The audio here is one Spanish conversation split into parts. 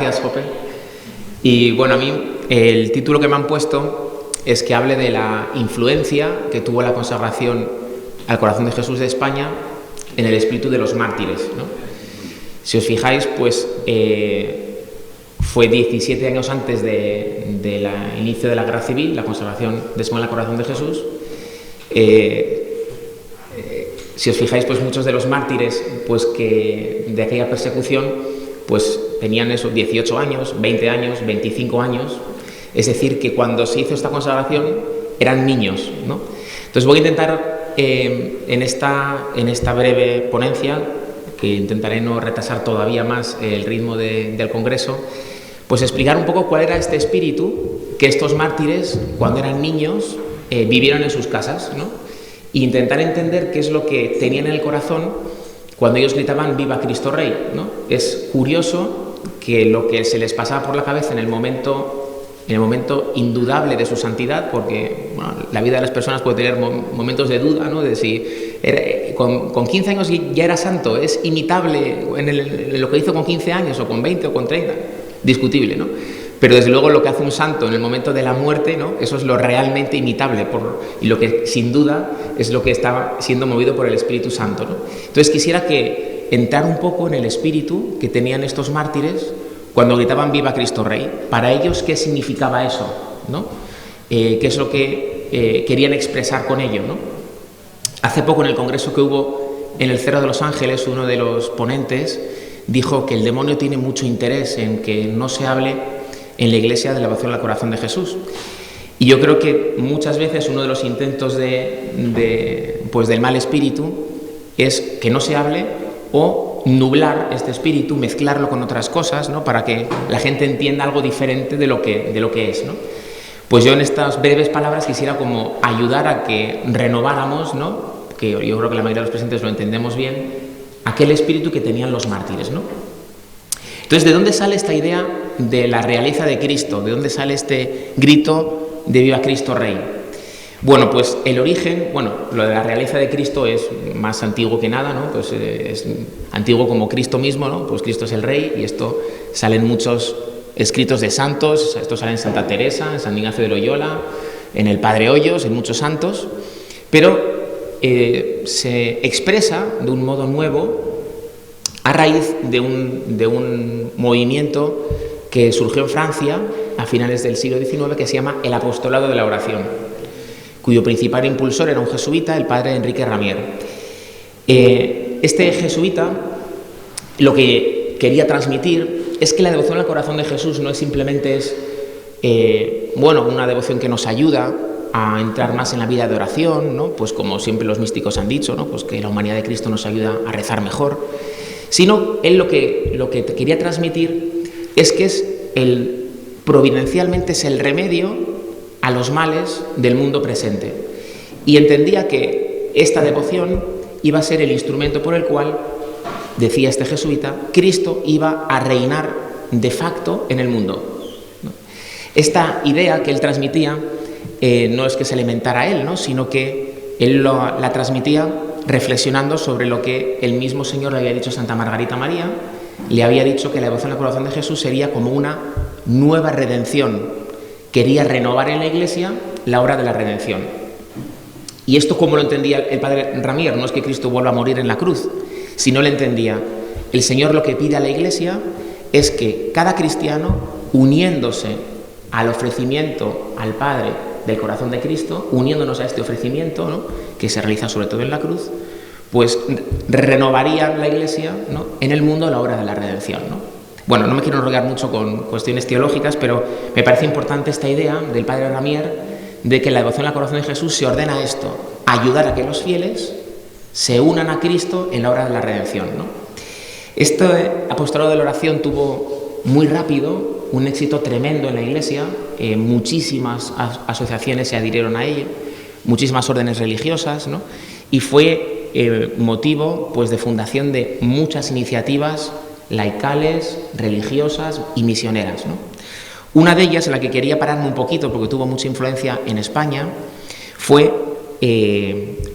Gracias, Jope. Y bueno, a mí el título que me han puesto es que hable de la influencia que tuvo la consagración al corazón de Jesús de España en el espíritu de los mártires, ¿no? Si os fijáis, pues fue 17 años antes del inicio de la Guerra Civil, la consagración de España al corazón de Jesús. Si os fijáis, pues muchos de los mártires pues que de aquella persecución pues tenían esos 18 años, 20 años, 25 años, es decir, que cuando se hizo esta consagración eran niños, ¿no? Entonces voy a intentar en esta breve ponencia, que intentaré no retrasar todavía más el ritmo del Congreso, pues explicar un poco cuál era este espíritu que estos mártires, cuando eran niños, vivieron en sus casas, ¿no? E intentar entender qué es lo que tenían en el corazón cuando ellos gritaban «Viva Cristo Rey», ¿no? Es curioso que lo que se les pasaba por la cabeza en el momento indudable de su santidad, porque bueno, la vida de las personas puede tener momentos de duda, ¿no? De si con 15 años ya era santo, es imitable en lo que hizo con 15 años, o con 20 o con 30, discutible, ¿no? Pero desde luego lo que hace un santo en el momento de la muerte, ¿no? Eso es lo realmente imitable y lo que sin duda es lo que estaba siendo movido por el Espíritu Santo, ¿no? Entonces quisiera que entrar un poco en el espíritu que tenían estos mártires cuando gritaban «Viva Cristo Rey». Para ellos, ¿qué significaba eso, ¿no? ¿Qué es lo que querían expresar con ello, ¿no? Hace poco, en el congreso que hubo en el Cerro de los Ángeles, uno de los ponentes dijo que el demonio tiene mucho interés en que no se hable en la Iglesia de la devoción al corazón de Jesús. Y yo creo que muchas veces uno de los intentos del mal espíritu es que no se hable o nublar este espíritu, mezclarlo con otras cosas, ¿no? Para que la gente entienda algo diferente de lo que es, ¿no? Pues yo en estas breves palabras quisiera como ayudar a que renováramos, ¿no? Que yo creo que la mayoría de los presentes lo entendemos bien, aquel espíritu que tenían los mártires, ¿no? Entonces, ¿de dónde sale esta idea de la realeza de Cristo? ¿De dónde sale este grito de «Viva Cristo Rey»? Bueno, pues el origen, lo de la realeza de Cristo es más antiguo que nada, ¿no? Pues es antiguo como Cristo mismo, ¿no? Pues Cristo es el Rey, y esto sale en muchos escritos de santos, esto sale en Santa Teresa, en San Ignacio de Loyola, en el Padre Hoyos, en muchos santos, pero se expresa de un modo nuevo a raíz de un movimiento que surgió en Francia a finales del siglo XIX, que se llama el Apostolado de la Oración, cuyo principal impulsor era un jesuita, el padre Enrique Ramier. Este jesuita lo que quería transmitir es que la devoción al corazón de Jesús no es simplemente una devoción que nos ayuda a entrar más en la vida de oración, ¿no? Pues como siempre los místicos han dicho, ¿no? Pues que la humanidad de Cristo nos ayuda a rezar mejor, sino él lo que quería transmitir es que providencialmente es el remedio a los males del mundo presente, y entendía que esta devoción iba a ser el instrumento por el cual, decía este jesuita, Cristo iba a reinar de facto en el mundo, ¿no? Esta idea que él transmitía no es que se le inventara a él, ¿no? Sino que él la transmitía reflexionando sobre lo que el mismo Señor le había dicho a Santa Margarita María. Le había dicho que la devoción al corazón de Jesús sería como una nueva redención. Quería renovar en la Iglesia la obra de la redención. Y esto, como lo entendía el padre Ramier, no es que Cristo vuelva a morir en la cruz, sino le entendía, el Señor lo que pide a la Iglesia es que cada cristiano, uniéndose al ofrecimiento al Padre del corazón de Cristo, uniéndonos a este ofrecimiento, ¿no? Que se realiza sobre todo en la cruz, pues renovaría la Iglesia, ¿no? En el mundo la obra de la redención, ¿no? Bueno, no me quiero enrollar mucho con cuestiones teológicas, pero me parece importante esta idea del padre Ramier de que la devoción al corazón de Jesús se ordena a esto, ayudar a que los fieles se unan a Cristo en la obra de la redención, ¿no? Este apostolado de la oración tuvo muy rápido un éxito tremendo en la Iglesia, muchísimas asociaciones se adhirieron a ella, muchísimas órdenes religiosas, ¿no? Y fue motivo pues, de fundación de muchas iniciativas laicales, religiosas y misioneras, ¿no? Una de ellas, en la que quería pararme un poquito porque tuvo mucha influencia en España, fue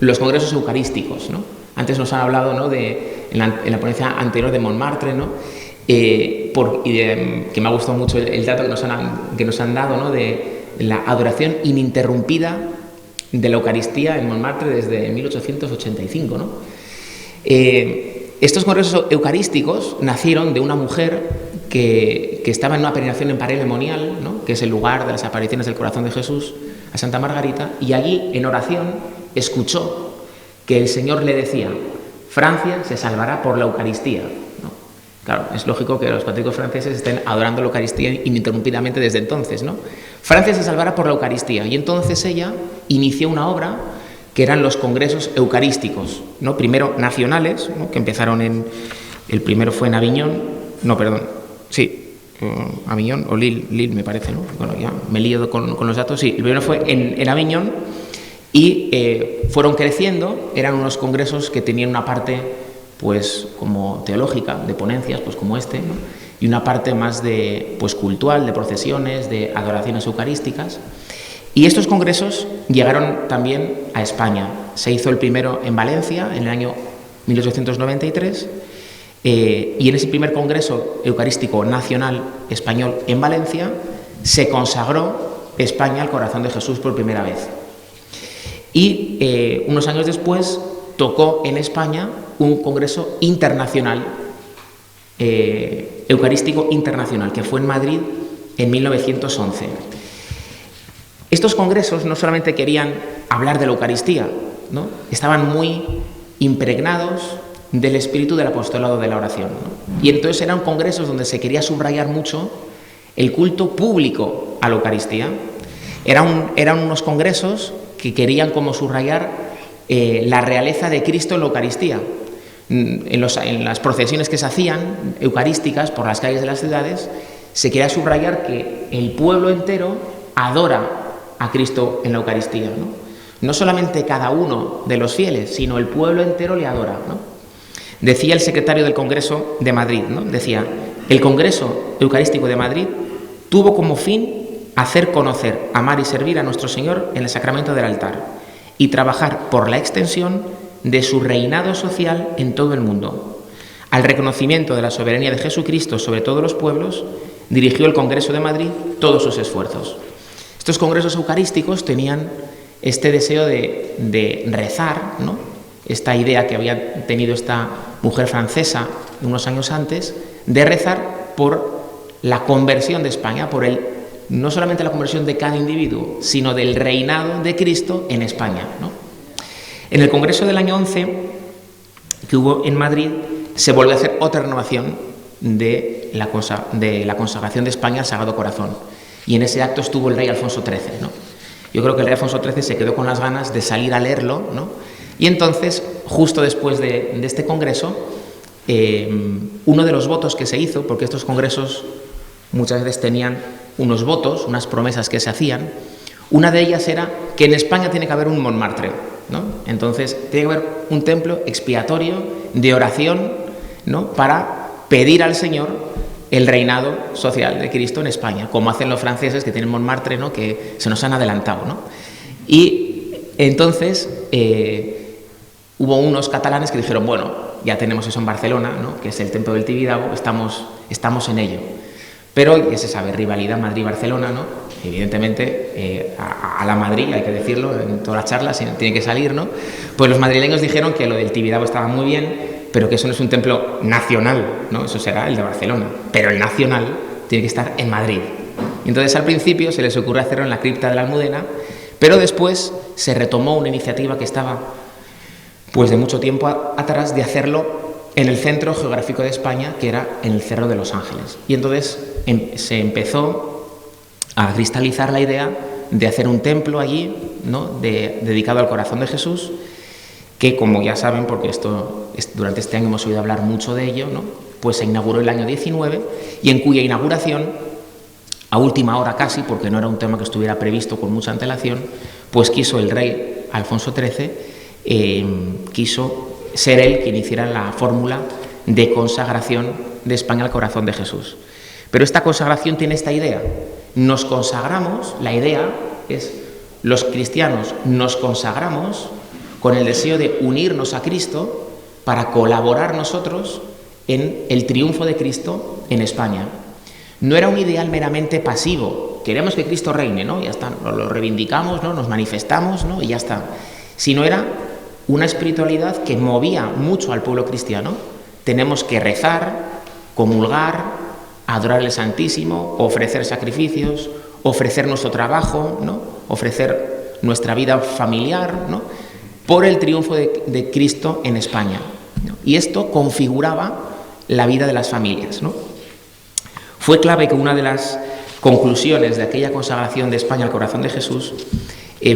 los congresos eucarísticos, ¿no? Antes nos han hablado, ¿no? En la ponencia anterior de Montmartre, ¿no? que me ha gustado mucho el dato que nos han dado, ¿no? De la adoración ininterrumpida de la Eucaristía en Montmartre desde 1885, ¿no? Estos congresos eucarísticos nacieron de una mujer que estaba en una peregrinación en Paray-le-Monial, ¿no? Que es el lugar de las apariciones del corazón de Jesús a Santa Margarita, y allí en oración escuchó que el Señor le decía: Francia se salvará por la Eucaristía, ¿no? Claro, es lógico que los católicos franceses estén adorando la Eucaristía ininterrumpidamente desde entonces, ¿no? Francia se salvará por la Eucaristía. Y entonces ella inició una obra que eran los congresos eucarísticos, ¿no? Primero nacionales, ¿no? Que empezaron el primero fue en Aviñón, Aviñón o Lille me parece, ¿no? Bueno, ya me lío con los datos, sí, el primero fue en Aviñón y fueron creciendo, eran unos congresos que tenían una parte pues como teológica, de ponencias, pues como este, ¿no? Y una parte más de pues cultural, de procesiones, de adoraciones eucarísticas. Y estos congresos llegaron también a España. Se hizo el primero en Valencia en el año 1893 y en ese primer congreso eucarístico nacional español en Valencia se consagró España al corazón de Jesús por primera vez. Y unos años después tocó en España un congreso internacional, eucarístico internacional, que fue en Madrid en 1911. Estos congresos no solamente querían hablar de la Eucaristía, ¿no? Estaban muy impregnados del espíritu del apostolado de la oración, ¿no? Y entonces eran congresos donde se quería subrayar mucho el culto público a la Eucaristía. Eran unos congresos que querían como subrayar la realeza de Cristo en la Eucaristía. En las procesiones que se hacían eucarísticas por las calles de las ciudades, se quería subrayar que el pueblo entero adora a Cristo en la Eucaristía, ¿no? No solamente cada uno de los fieles, sino el pueblo entero le adora, ¿no? Decía el secretario del Congreso de Madrid, ¿no? Decía: el Congreso Eucarístico de Madrid tuvo como fin hacer conocer, amar y servir a nuestro Señor en el sacramento del altar y trabajar por la extensión de su reinado social en todo el mundo. Al reconocimiento de la soberanía de Jesucristo sobre todos los pueblos, dirigió el Congreso de Madrid todos sus esfuerzos. Estos congresos eucarísticos tenían este deseo de rezar, ¿no? Esta idea que había tenido esta mujer francesa unos años antes, de rezar por la conversión de España, no solamente la conversión de cada individuo, sino del reinado de Cristo en España, ¿no? En el congreso del año 11, que hubo en Madrid, se volvió a hacer otra renovación de la consagración de España al Sagrado Corazón. Y en ese acto estuvo el rey Alfonso XIII, ¿no? Yo creo que el rey Alfonso XIII se quedó con las ganas de salir a leerlo, ¿no? Y entonces, justo después de este congreso, uno de los votos que se hizo, porque estos congresos muchas veces tenían unos votos, unas promesas que se hacían, una de ellas era que en España tiene que haber un Montmartre, ¿no? Entonces, tiene que haber un templo expiatorio de oración, ¿no? Para pedir al Señor el reinado social de Cristo en España, como hacen los franceses que tienen Montmartre, ¿no? Que se nos han adelantado, ¿no? Y entonces hubo unos catalanes que dijeron: bueno, ya tenemos eso en Barcelona, ¿no? Que es el templo del Tibidabo, estamos en ello. Pero ya se sabe, rivalidad Madrid-Barcelona, ¿no? Evidentemente, a la Madrid, hay que decirlo, en todas las charlas tiene que salir, ¿no? Pues los madrileños dijeron que lo del Tibidabo estaba muy bien, pero que eso no es un templo nacional, ¿no? Eso será el de Barcelona, pero el nacional tiene que estar en Madrid. Y entonces al principio se les ocurrió hacerlo en la cripta de la Almudena, pero después se retomó una iniciativa que estaba pues de mucho tiempo atrás, de hacerlo en el centro geográfico de España, que era en el Cerro de los Ángeles. Y entonces se empezó a cristalizar la idea de hacer un templo allí, ¿no? Dedicado al corazón de Jesús, que, como ya saben, porque durante este año hemos oído hablar mucho de ello, ¿no? Pues se inauguró el año 19, y en cuya inauguración, a última hora casi, porque no era un tema que estuviera previsto con mucha antelación, pues quiso el rey Alfonso XIII, quiso ser él quien hiciera la fórmula de consagración de España al corazón de Jesús. Pero esta consagración tiene esta idea: nos consagramos, la idea es, los cristianos nos consagramos con el deseo de unirnos a Cristo para colaborar nosotros en el triunfo de Cristo en España. No era un ideal meramente pasivo, queremos que Cristo reine, ¿no? Ya está, lo reivindicamos, ¿no? Nos manifestamos, ¿no? Y ya está. Sino era una espiritualidad que movía mucho al pueblo cristiano. Tenemos que rezar, comulgar, adorar al Santísimo, ofrecer sacrificios, ofrecer nuestro trabajo, ¿no? Ofrecer nuestra vida familiar, ¿no? Por el triunfo de Cristo en España, ¿no? Y esto configuraba la vida de las familias, ¿no? Fue clave que una de las conclusiones de aquella consagración de España al corazón de Jesús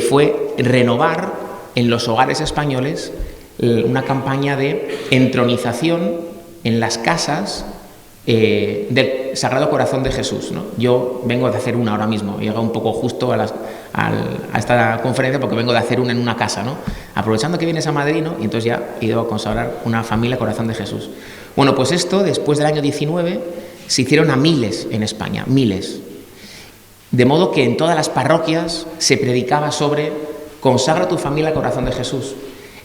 fue renovar en los hogares españoles una campaña de entronización en las casas del Sagrado Corazón de Jesús, ¿no? Yo vengo de hacer una ahora mismo, he llegado un poco justo a esta conferencia porque vengo de hacer una en una casa, ¿no? Aprovechando que vienes a Madrid, ¿no? Y entonces ya he ido a consagrar una familia Corazón de Jesús. Bueno, pues esto, después del año 19, se hicieron a miles en España, miles. De modo que en todas las parroquias se predicaba sobre consagra tu familia al Corazón de Jesús.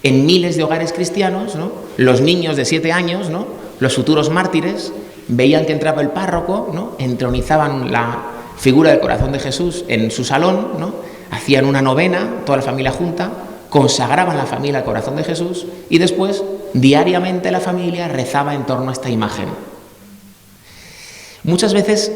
En miles de hogares cristianos, ¿no? Los niños de 7 años, ¿no? Los futuros mártires, veían que entraba el párroco, ¿no? Entronizaban la figura del Corazón de Jesús en su salón, ¿no? Hacían una novena, toda la familia junta, consagraban la familia al Corazón de Jesús y después, diariamente, la familia rezaba en torno a esta imagen. Muchas veces,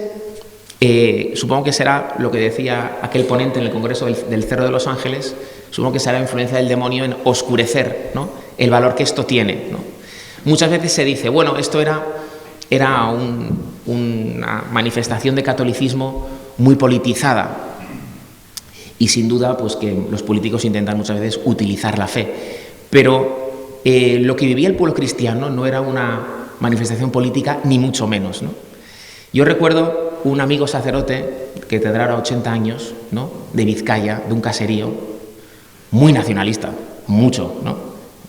supongo que será lo que decía aquel ponente en el Congreso del Cerro de los Ángeles, supongo que será la influencia del demonio en oscurecer, ¿no? El valor que esto tiene, ¿no? Muchas veces se dice, bueno, esto era una manifestación de catolicismo muy politizada y sin duda pues que los políticos intentan muchas veces utilizar la fe, pero lo que vivía el pueblo cristiano no era una manifestación política ni mucho menos, ¿no? Yo recuerdo un amigo sacerdote que tendrá ahora 80 años, ¿no? De Vizcaya, de un caserío, muy nacionalista, mucho, ¿no?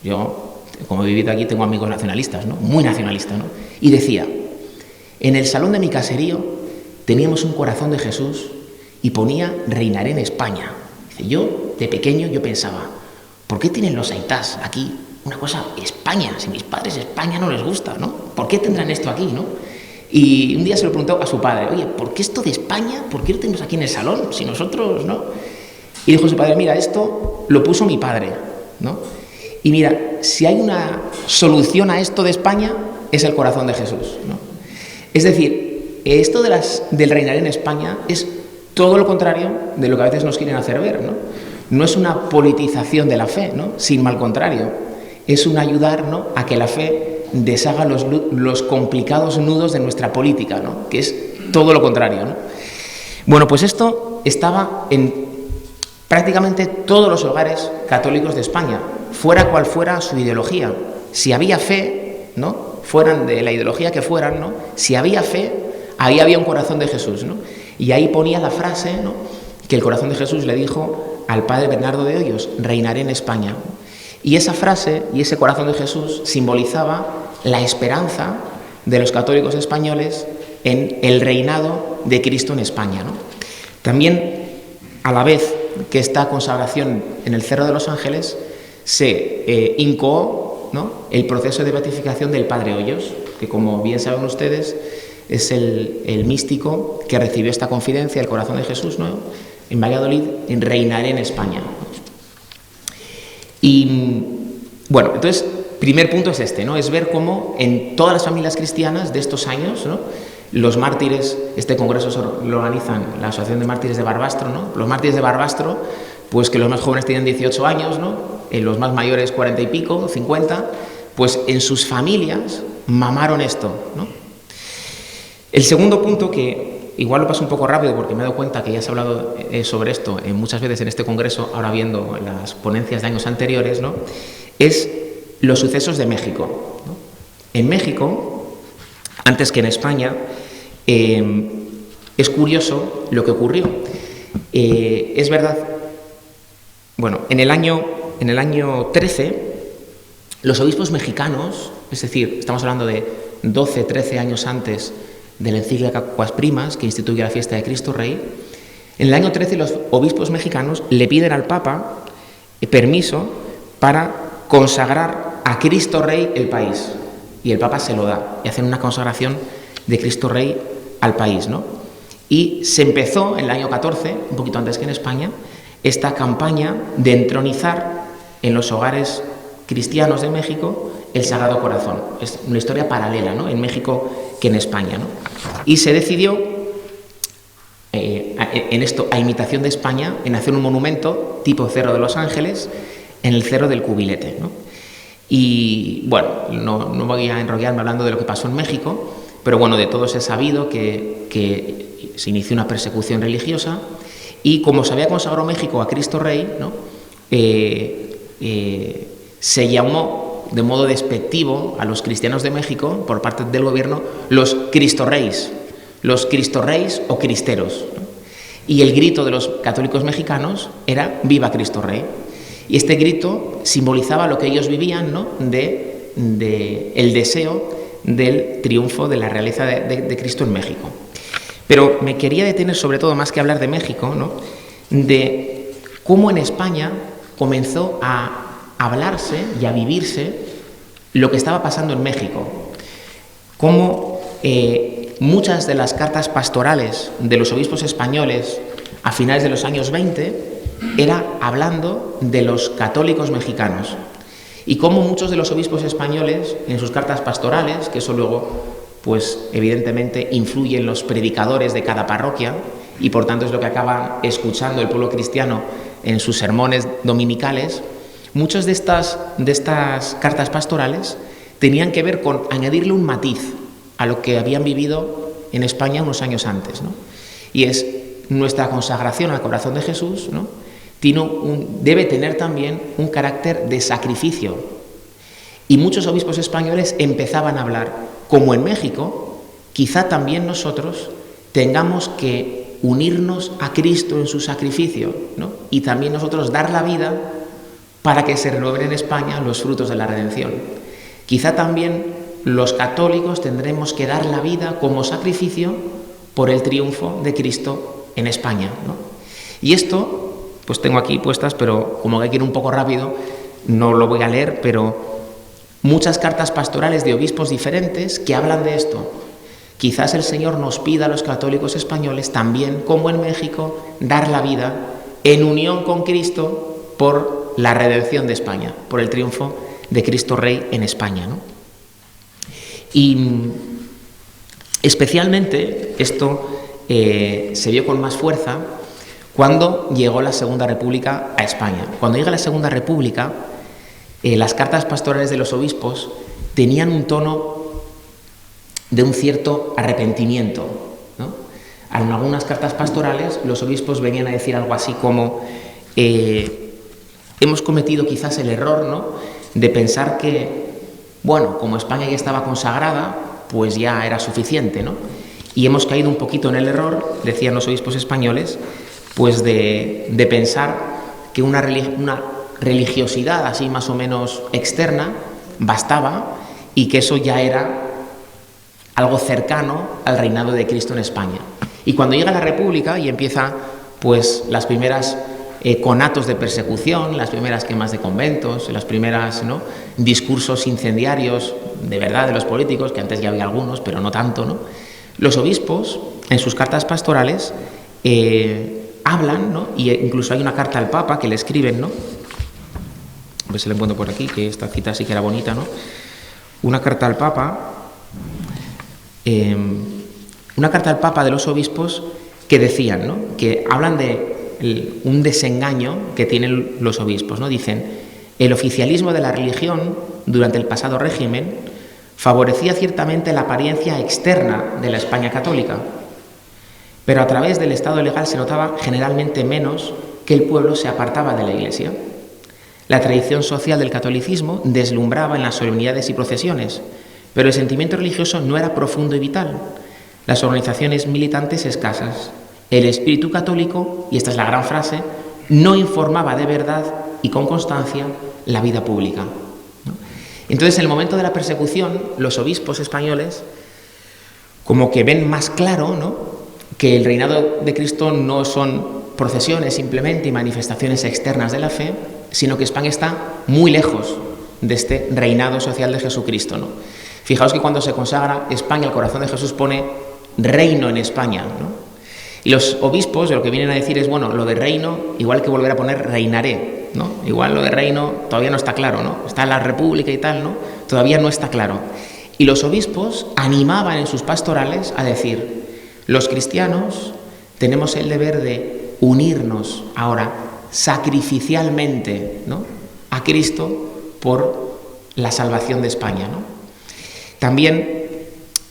Yo, como he vivido aquí, tengo amigos nacionalistas, ¿no? Muy nacionalistas, ¿no? Y decía, en el salón de mi caserío teníamos un corazón de Jesús y ponía reinaré en España. Dice, yo, de pequeño, yo pensaba, ¿por qué tienen los aitás aquí una cosa, España? Si mis padres España no les gusta, ¿no? ¿Por qué tendrán esto aquí, no? Y un día se lo preguntó a su padre, oye, ¿por qué esto de España? ¿Por qué lo tenemos aquí en el salón? Si nosotros, ¿no? Y dijo su padre, mira, esto lo puso mi padre, ¿no? Y mira, si hay una solución a esto de España, es el corazón de Jesús, ¿no? Es decir, esto del reinar en España es todo lo contrario de lo que a veces nos quieren hacer ver, ¿no? No es una politización de la fe, ¿no? Sino al contrario, es un ayudar, ¿no? A que la fe deshaga los complicados nudos de nuestra política, ¿no? Que es todo lo contrario, ¿no? Bueno, pues esto estaba en prácticamente todos los hogares católicos de España, fuera cual fuera su ideología. Si había fe, ¿no? Fueran de la ideología que fueran, ¿no? Si había fe, ahí había un corazón de Jesús, ¿no? Y ahí ponía la frase, ¿no? Que el corazón de Jesús le dijo al padre Bernardo de Hoyos, reinaré en España. Y esa frase y ese corazón de Jesús simbolizaba la esperanza de los católicos españoles en el reinado de Cristo en España, ¿no? También, a la vez que esta consagración en el Cerro de los Ángeles, se incoó, ¿no? El proceso de beatificación del padre Hoyos, que como bien saben ustedes, es el místico que recibió esta confidencia, el corazón de Jesús, ¿no? En Valladolid, en reinaré en España. Y bueno, entonces, primer punto es este, ¿no? Es ver cómo en todas las familias cristianas de estos años, ¿no? Los mártires, este congreso lo organizan la Asociación de Mártires de Barbastro, ¿no? Los mártires de Barbastro, pues que los más jóvenes tienen 18 años, ¿no? Los más mayores 40 y pico, 50, pues en sus familias mamaron esto, ¿no? El segundo punto, que igual lo paso un poco rápido porque me he dado cuenta que ya se ha hablado sobre esto muchas veces en este congreso, ahora viendo las ponencias de años anteriores, ¿no? Es los sucesos de México, ¿no? En México, antes que en España, es curioso lo que ocurrió. Es verdad, bueno, en el año 13, los obispos mexicanos, es decir, estamos hablando de 12, 13 años antes de la encíclica Quas Primas, que instituye la fiesta de Cristo Rey, en el año 13 los obispos mexicanos le piden al Papa permiso para consagrar a Cristo Rey el país, y el Papa se lo da, y hacen una consagración de Cristo Rey al país, ¿no? Y se empezó en el año 14, un poquito antes que en España, esta campaña de entronizar en los hogares cristianos de México el Sagrado Corazón. Es una historia paralela, ¿no?, en México que en España, ¿no? Y se decidió, en esto, a imitación de España, en hacer un monumento tipo Cerro de los Ángeles en el Cerro del Cubilete, ¿no? Y bueno, no voy a enrollarme hablando de lo que pasó en México, pero bueno, de todos he sabido que se inició una persecución religiosa y como se había consagrado México a Cristo Rey, ¿no?, se llamó de modo despectivo a los cristianos de México por parte del gobierno los Cristo Reis o cristeros, ¿no? Y el grito de los católicos mexicanos era ¡Viva Cristo Rey! Y este grito simbolizaba lo que ellos vivían, ¿no?, de el deseo del triunfo de la realeza de Cristo en México. Pero me quería detener sobre todo, más que hablar de México, ¿no?, de cómo en España comenzó a hablarse y a vivirse lo que estaba pasando en México. Cómo muchas de las cartas pastorales de los obispos españoles a finales de los años 20 era hablando de los católicos mexicanos. Y cómo muchos de los obispos españoles, en sus cartas pastorales, que eso luego, pues evidentemente influye en los predicadores de cada parroquia, y por tanto es lo que acaban escuchando el pueblo cristiano en sus sermones dominicales, muchas de estas cartas pastorales tenían que ver con añadirle un matiz a lo que habían vivido en España unos años antes, ¿no? Y es nuestra consagración al corazón de Jesús, ¿no?, debe tener también un carácter de sacrificio. Y muchos obispos españoles empezaban a hablar, como en México, quizá también nosotros tengamos que unirnos a Cristo en su sacrificio, ¿no?, y también nosotros dar la vida para que se renueven en España los frutos de la redención. Quizá también los católicos tendremos que dar la vida como sacrificio por el triunfo de Cristo en España, ¿no? Y esto, pues tengo aquí puestas, pero como hay que ir un poco rápido, no lo voy a leer, pero muchas cartas pastorales de obispos diferentes que hablan de esto. Quizás el Señor nos pida a los católicos españoles también, como en México, dar la vida en unión con Cristo por la redención de España, por el triunfo de Cristo Rey en España, ¿no? Y especialmente esto se vio con más fuerza cuando llegó la Segunda República a España. Cuando llega la Segunda República, las cartas pastorales de los obispos tenían un tono de un cierto arrepentimiento, ¿no? En algunas cartas pastorales los obispos venían a decir algo así como hemos cometido quizás el error, ¿no?, de pensar que, bueno, como España ya estaba consagrada, pues ya era suficiente, ¿no? Y hemos caído un poquito en el error, decían los obispos españoles, pues de pensar que una religiosidad así más o menos externa bastaba y que eso ya era algo cercano al reinado de Cristo en España. Y cuando llega la República y empieza pues las primeras conatos de persecución, las primeras quemas de conventos, las primeras, ¿no?, discursos incendiarios de verdad de los políticos, que antes ya había algunos, pero no tanto, ¿no?, los obispos en sus cartas pastorales hablan, ¿no?, y incluso hay una carta al Papa que le escriben, ¿no?, a ver si la encuentro por aquí, que esta cita sí que era bonita, ¿no?, una carta al Papa de los obispos que decían, ¿no?, que hablan de un desengaño que tienen los obispos, ¿no? Dicen: el oficialismo de la religión durante el pasado régimen favorecía ciertamente la apariencia externa de la España católica, pero a través del Estado legal se notaba generalmente menos que el pueblo se apartaba de la Iglesia. La tradición social del catolicismo deslumbraba en las solemnidades y procesiones, pero el sentimiento religioso no era profundo y vital. Las organizaciones militantes escasas. El espíritu católico, y esta es la gran frase, no informaba de verdad y con constancia la vida pública, ¿no? Entonces, en el momento de la persecución, los obispos españoles como que ven más claro, ¿no?, que el reinado de Cristo no son procesiones simplemente y manifestaciones externas de la fe, sino que España está muy lejos de este reinado social de Jesucristo, ¿no? Fijaos que cuando se consagra España al corazón de Jesús pone reino en España, ¿no? Y los obispos lo que vienen a decir es, bueno, lo de reino, igual que volver a poner reinaré, ¿no? Igual lo de reino todavía no está claro, ¿no? Está la república y tal, ¿no? Todavía no está claro. Y los obispos animaban en sus pastorales a decir, los cristianos tenemos el deber de unirnos ahora sacrificialmente, ¿no?, a Cristo por la salvación de España, ¿no? También,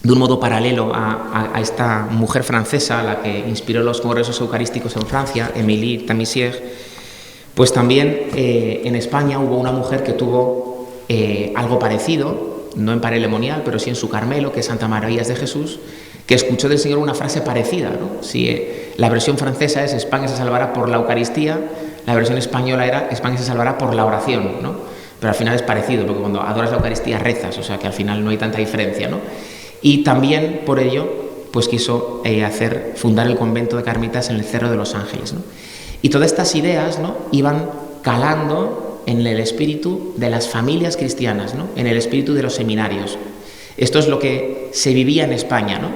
de un modo paralelo a esta mujer francesa, la que inspiró los congresos eucarísticos en Francia, Émilie Tamisier, pues también en España hubo una mujer que tuvo algo parecido, no en Parelemonial, pero sí en su Carmelo, que es Santa Maravillas de Jesús, que escuchó del Señor una frase parecida, ¿no? Si la versión francesa es España se salvará por la Eucaristía, la versión española era España se salvará por la oración, ¿no? Pero al final es parecido, porque cuando adoras la Eucaristía rezas, o sea que al final no hay tanta diferencia, ¿no? Y también por ello pues quiso fundar el convento de Carmelitas en el Cerro de los Ángeles, ¿no? Y todas estas ideas, ¿no?, iban calando en el espíritu de las familias cristianas, ¿no?, en el espíritu de los seminarios. Esto es lo que se vivía en España, ¿no?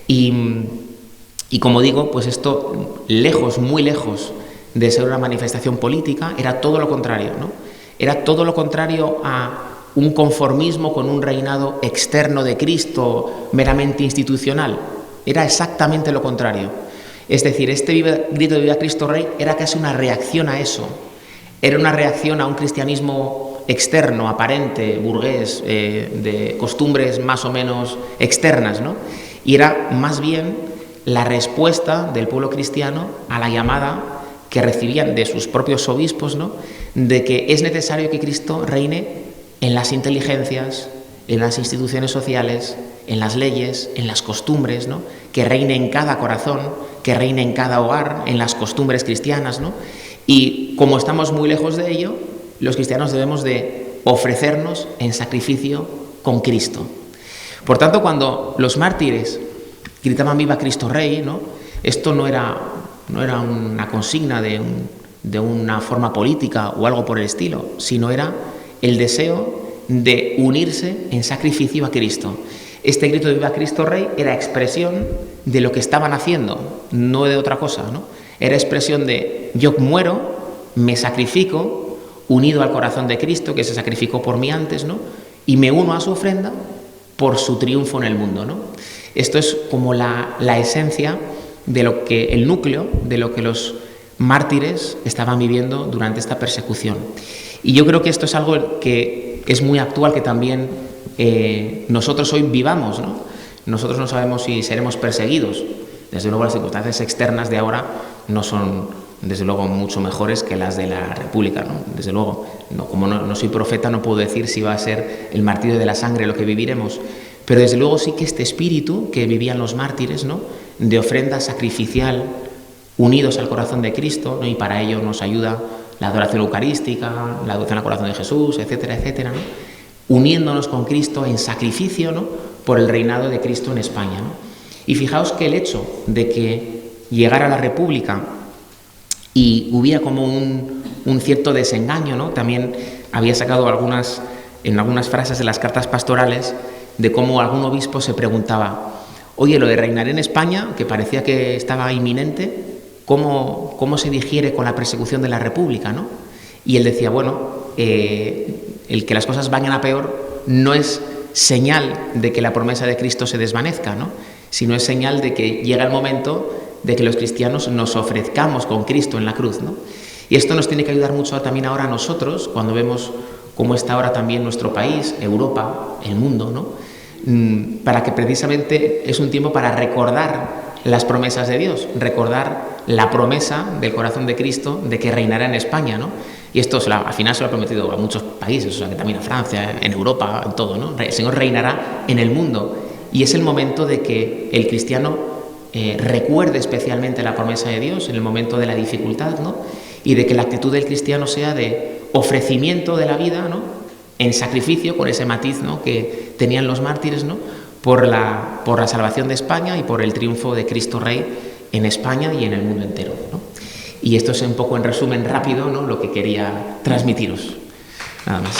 Y como digo, pues esto, lejos, muy lejos de ser una manifestación política, era todo lo contrario, ¿no? Era todo lo contrario a un conformismo con un reinado externo de Cristo meramente institucional. Era exactamente lo contrario. Es decir, este grito de Viva Cristo Rey era casi una reacción a eso. Era una reacción a un cristianismo externo, aparente, burgués, de costumbres más o menos externas, ¿no? Y era más bien la respuesta del pueblo cristiano a la llamada que recibían de sus propios obispos, ¿no?, de que es necesario que Cristo reine en las inteligencias, en las instituciones sociales, en las leyes, en las costumbres, ¿no?, que reine en cada corazón, que reine en cada hogar, en las costumbres cristianas, ¿no? Y como estamos muy lejos de ello, los cristianos debemos de ofrecernos en sacrificio con Cristo. Por tanto, cuando los mártires gritaban Viva Cristo Rey, ¿no?, esto no era una consigna de una forma política o algo por el estilo, sino era el deseo de unirse en sacrificio a Cristo. Este grito de Viva Cristo Rey era expresión de lo que estaban haciendo, no de otra cosa, ¿no? Era expresión de yo muero, me sacrifico, unido al corazón de Cristo, que se sacrificó por mí antes, ¿no?, y me uno a su ofrenda por su triunfo en el mundo, ¿no? Esto es como la esencia de lo que, el núcleo de lo que los mártires estaban viviendo durante esta persecución. Y yo creo que esto es algo que es muy actual, que también nosotros hoy vivamos, ¿no? Nosotros no sabemos si seremos perseguidos. Desde luego las circunstancias externas de ahora no son, desde luego, mucho mejores que las de la República, ¿no? Desde luego, como no soy profeta, no puedo decir si va a ser el martirio de la sangre lo que viviremos, pero desde luego sí que este espíritu que vivían los mártires, ¿no?, de ofrenda sacrificial, unidos al corazón de Cristo, ¿no?, y para ello nos ayuda la adoración eucarística, la devoción al corazón de Jesús, etcétera, etcétera, ¿no?, uniéndonos con Cristo en sacrificio, ¿no?, por el reinado de Cristo en España, ¿no? Y fijaos que el hecho de que llegara la República y hubiera como un cierto desengaño, ¿no?, también había sacado en algunas frases de las cartas pastorales, de cómo algún obispo se preguntaba, oye, lo de reinar en España, que parecía que estaba inminente, ¿cómo se digiere con la persecución de la República, ¿no? Y él decía, bueno, el que las cosas vayan a peor no es señal de que la promesa de Cristo se desvanezca, ¿no?, sino es señal de que llega el momento de que los cristianos nos ofrezcamos con Cristo en la cruz, ¿no? Y esto nos tiene que ayudar mucho también ahora a nosotros, cuando vemos cómo está ahora también nuestro país, Europa, el mundo, ¿no?, para que precisamente es un tiempo para recordar las promesas de Dios, recordar la promesa del corazón de Cristo de que reinará en España, ¿no? Y esto al final se lo ha prometido a muchos países, o sea, que también a Francia, en Europa, en todo, ¿no? El Señor reinará en el mundo. Y es el momento de que el cristiano recuerde especialmente la promesa de Dios en el momento de la dificultad, ¿no? Y de que la actitud del cristiano sea de ofrecimiento de la vida, ¿no?, en sacrificio, con ese matiz, ¿no?, que tenían los mártires, ¿no?, por la salvación de España y por el triunfo de Cristo Rey en España y en el mundo entero, ¿no? Y esto es un poco en resumen rápido, ¿no?, lo que quería transmitiros. Nada más.